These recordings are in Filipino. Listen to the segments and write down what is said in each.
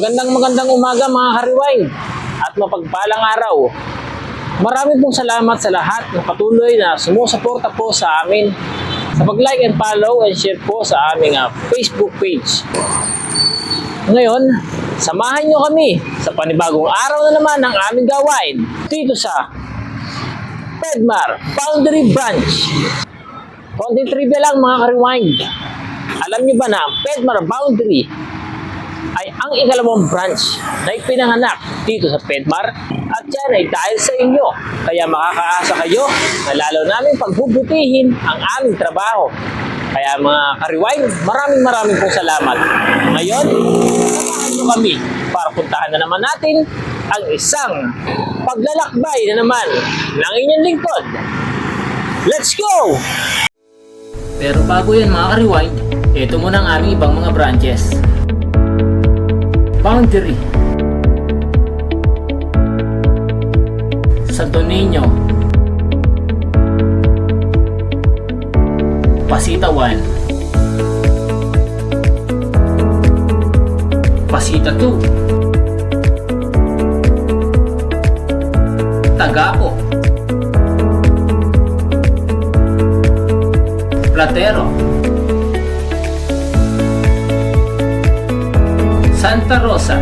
Magandang umaga mga ka-rewind at mapagpalang araw. Marami pong salamat sa lahat ng patuloy na sumusuporta po sa amin sa pag-like and follow and share po sa aming Facebook page. Ngayon, samahan nyo kami sa panibagong araw na naman ng aming gawain dito sa Pedmar Boundary Branch. Konting trivia lang mga ka-rewind. Alam nyo ba na ang Pedmar Boundary ay ang ikalawang branch na ipinanganak dito sa Pedmar at yan ay dahil sa inyo. Kaya makakaasa kayo na lalo namin pagbubutihin ang aming trabaho. Kaya mga ka-rewind, maraming pong salamat. Ngayon, samahan nyo kami para puntahan na naman natin ang isang paglalakbay na naman ng inyong lingkod. Let's go! Pero bago yan mga ka-rewind, ito muna ang aming ibang mga branches. Boundary, Santo Niño, Pasita 1, Pasita 2, Tagao, Platero, Santa Rosa,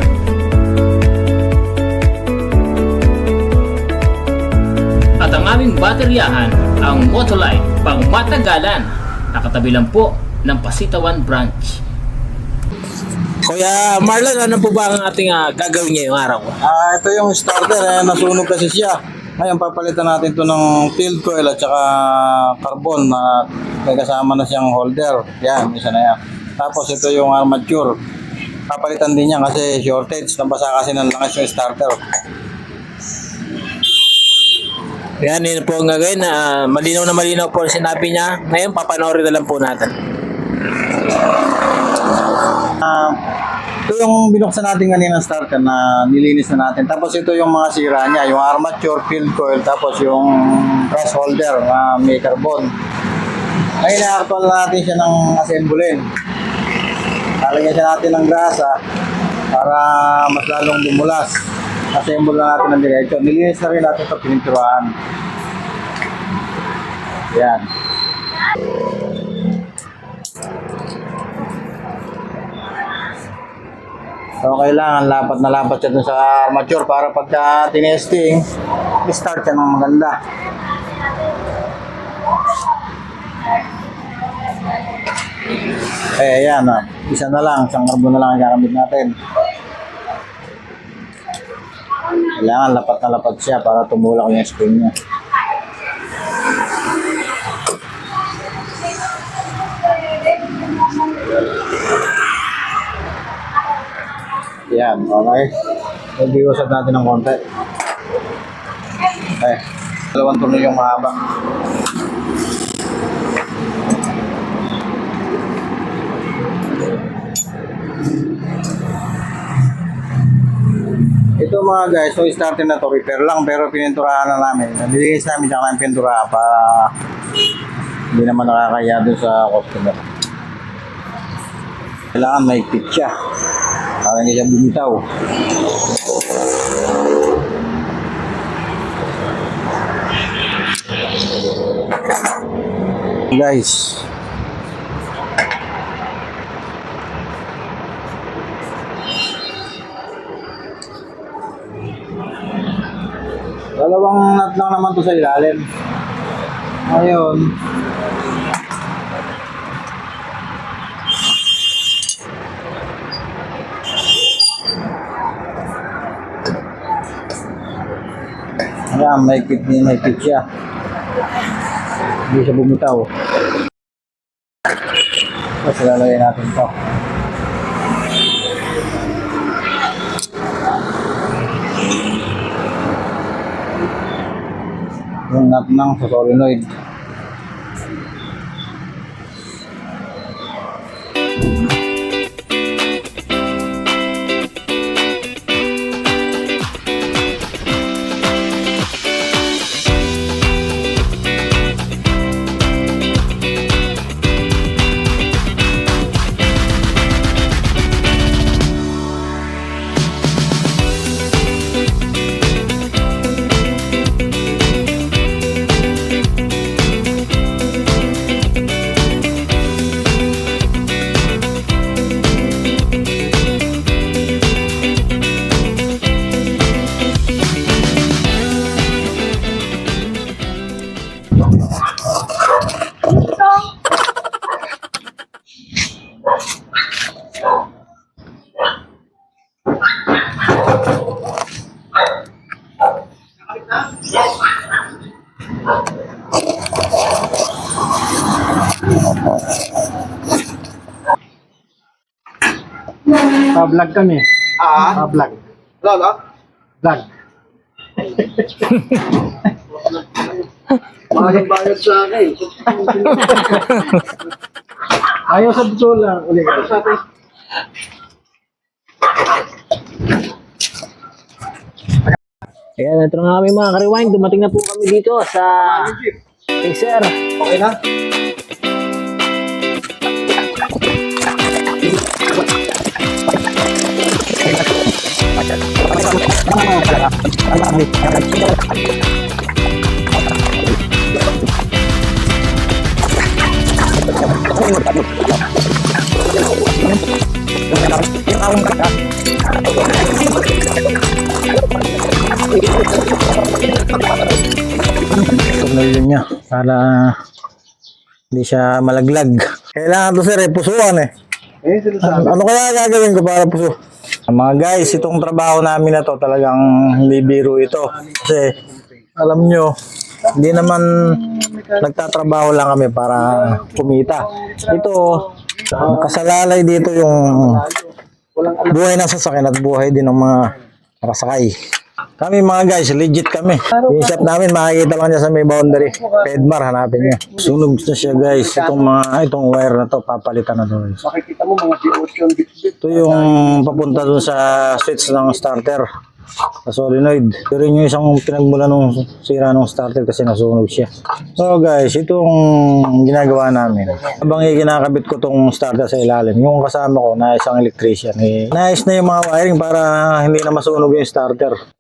at ang aming bateryahan, ang Motolite, pang matagalan, nakatabi lang po ng Pasita 1 branch. Kuya Marlon, ano po ba ang ating gagawin ngayong araw? Ito yung starter, nasunog kasi siya. Ngayon papalitan natin to ng field coil at saka carbon na may kasama na siyang holder. Yan, isa na yan. Tapos ito yung armature. Papalitan din niya kasi shortage. Nabasa kasi ng lakas yung starter. Yan, yun po ang gagawin. Malinaw na malinaw po ang sinabi niya. Ngayon, papanoorin na lang po natin. Ito yung binuksan natin kanina starter na nilinis na natin. Tapos ito yung mga sira niya. Yung armature, field coil, tapos yung brush holder na may carbon. Ngayon, na-actual natin siya ng assemblein. Lalagyan siya natin ng grasa para mas lalong dumulas. Assemble na natin ng diretso. Nilinis na rin natin ito pininturahan. Yan. So kailangan lapat na lapat siya dun sa armature para pagka tinesting, start siya ng maganda. Ayan isa na lang, isang carbon na lang ang gagamit natin. Kailangan lapat na lapat siya para tumulak yung spring niya. Yan, okay. Nag-iusap natin ng konti. Okay. Dalawang tuloy yung mahaba. Ito mga guys, so starter na to, repair lang pero pininturahan na namin. Nabilis namin siya ng pintura para hindi naman nakakaya doon sa customer. Kailangan may fit siya para hindi siya bumitaw. Guys, dalawang nut lang naman to sa ilalim. Ngayon, ayan, may fit siya. Hindi siya bumitaw. Tapos lalagay natin to. Yung nut ng sa solenoid. Pa-vlog kami. Pa-vlog. Vlog. Bayad sa akin. Ayaw sa buto lang. Uli ka. Ayan, ito na nga kami mga ka-rewind. Dumating na po kami dito sa Racer. Okay na? Tunnel yun niya para hindi siya malaglag. Kailangan to sir, pusuan eh. Ano kaya gagawin ko para puso? Mga guys, itong trabaho namin na to talagang hindi biro ito. Kasi alam nyo, hindi naman nagtatrabaho lang kami para kumita. Ito, kasalalay dito yung buhay ng sasakyan at buhay din ng mga nakasakay. Kami mga guys, legit kami. Yung shop namin, makikita lang niya sa may boundary. Pedmar, hanapin niya. Sunog na siya guys. Itong wire na to, papalitan na to. Makikita mo mga diode yung bit-bit. Ito yung papunta dun sa switch ng starter. Sa solenoid. Ito rin yung isang pinagmula nung sira ng starter kasi nasunog siya. So guys, itong ginagawa namin. Habang ikinakabit ko tong starter sa ilalim, yung kasama ko na isang electrician, naayos na yung mga wiring para hindi na masunog yung starter.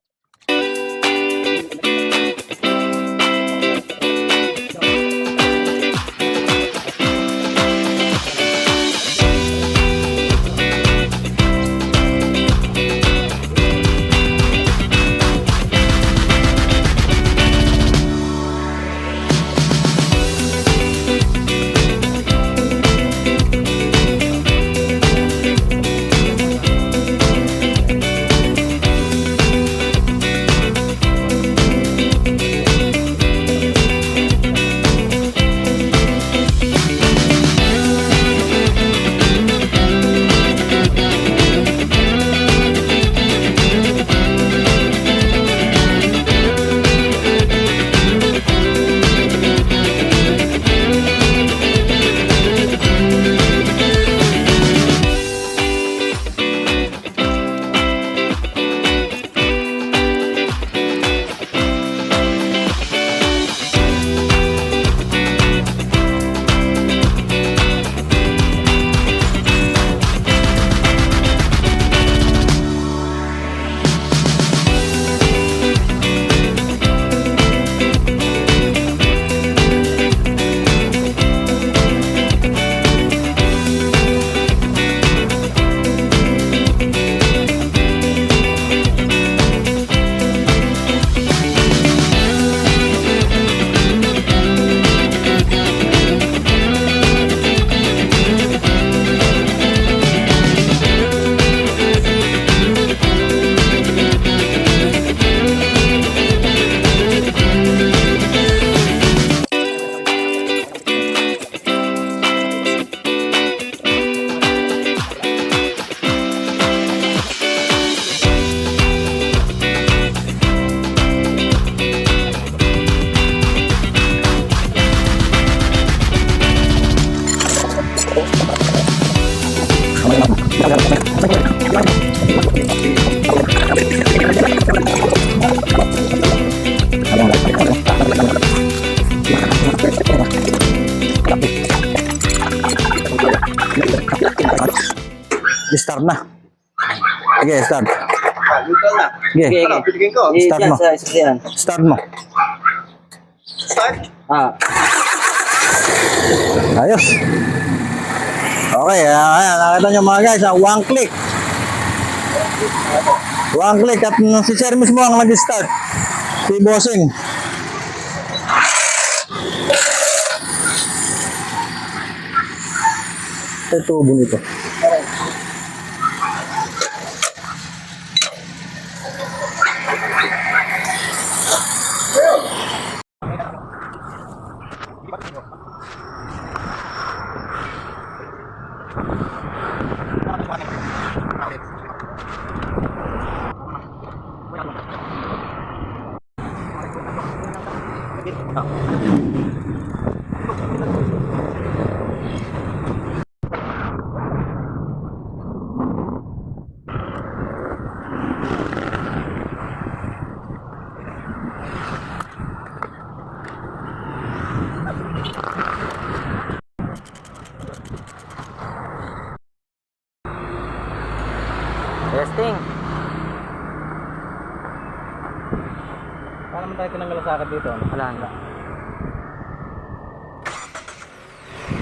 Start na. Okay, start. Neutral na. Okay. Ano, pitigin ko. Start mo. Sa sasakyan. Start mo. Start. Ayos. Okay, ayan, nakita nyo mga guys, one click. One click at si Sir mismo ang nag-start. Si Bossing. Ito tubo nito. gitna. Testing. Paano naman tayo tinanggal sa akin dito? Ano? Wala na.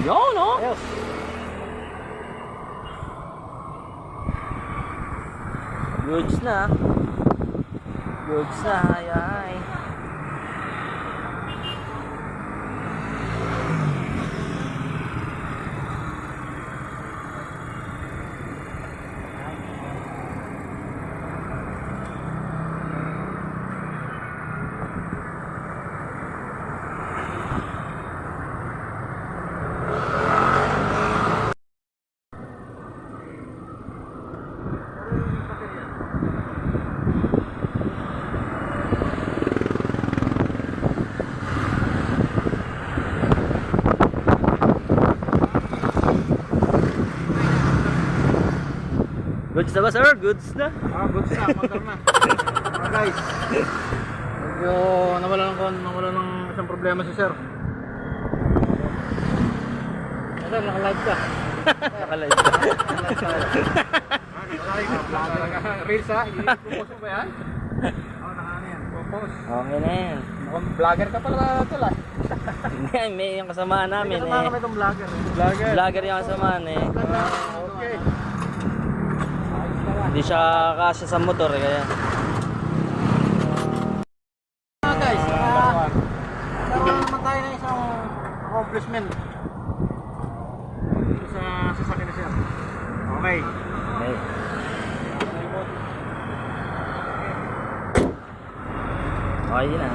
Yun, no? Ayos. Goods na. Goods na, ay ay. Goods na ba, sir? Goods na? Goods na, motor na. Guys, medyo nawala ng isang problema si sir. Sir, naka-live ka. Nakalive ka. Reels ha? I-post mo ba yan? Oo, naka-ano yan. Post. Okay na yan. Mukhang vlogger ka pala tol ah. Hindi, may yung kasamaan namin Kasama eh. kami itong vlogger. Vlogger? Vlogger yung kasamaan eh. Okay. Hindi siya kasya sa motor eh, kaya. Guys, nagkaroon naman tayo ng isang accomplishment dito sa sasakyan ni sir. Okay. Okay. Okay na.